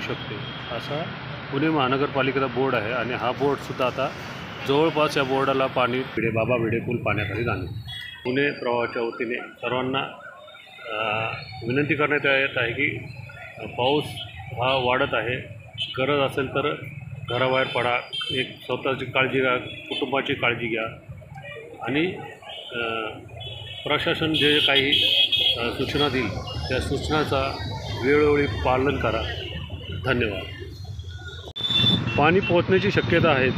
शकते असा पुणे महानगरपालिकेचा बोर्ड आहे आणि हा बोर्डसुद्धा आता जवळपास या बोर्डाला पाणी बाबा भिडे पूल पाण्याखाली जाणे पुणे प्रवाहाच्या वतीने सर्वांना विनंती करण्यात येत आहे की पाऊस हा वाढत आहे, गरज असेल तर घराबाहेर पडा, एक स्वतःची काळजी घ्या, कुटुंबाची काळजी घ्या आणि प्रशासन जे काही सूचना देईल त्या सूचनाचा वेळोवेळी पालन करा। धन्यवाद। पाणी पोहोचण्याची शक्यता आहे।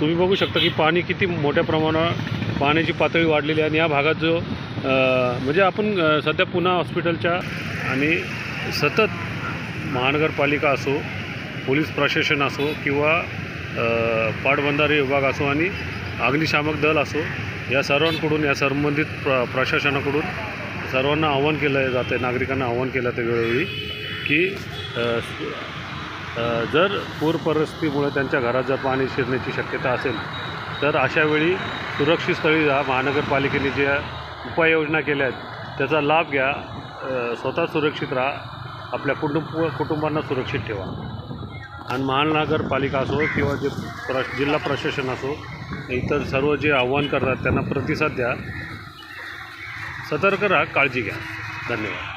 तुम्ही बघू शकता की पाणी किती मोठ्या प्रमाणात पाण्याची पातळी वाढलेली आहे आणि या भागात जो म्हणजे आपण सध्या पुणे हॉस्पिटलच्या आणि सतत महानगरपालिका असो, पोलीस प्रशासन असो किंवा पाटबंधारे विभाग असो आणि अग्निशामक दल असो, या सर्वांकडून या संबंधित प्रशासनाकडून सर्वांना आवाहन केलं जातं, नागरिकांना आवाहन केलं जातं वेळोवेळी की जर पूर परिस्थितीमुळे त्यांच्या घरात जर पाणी शिरण्याची शक्यता असेल तर अशावेळी सुरक्षित स्थळी जा। महानगरपालिकेने ज्या उपाययोजना केल्या आहेत त्याचा लाभ घ्या, स्वतः सुरक्षित राहा, आपल्या कुटुंबांना सुरक्षित ठेवा आणि महानगरपालिका असो किंवा जे जिल्हा प्रशासन असो, इतर सर्व जे आव्हान करतात त्यांना प्रतिसाद द्या, सतर्क राहा, काळजी घ्या। धन्यवाद।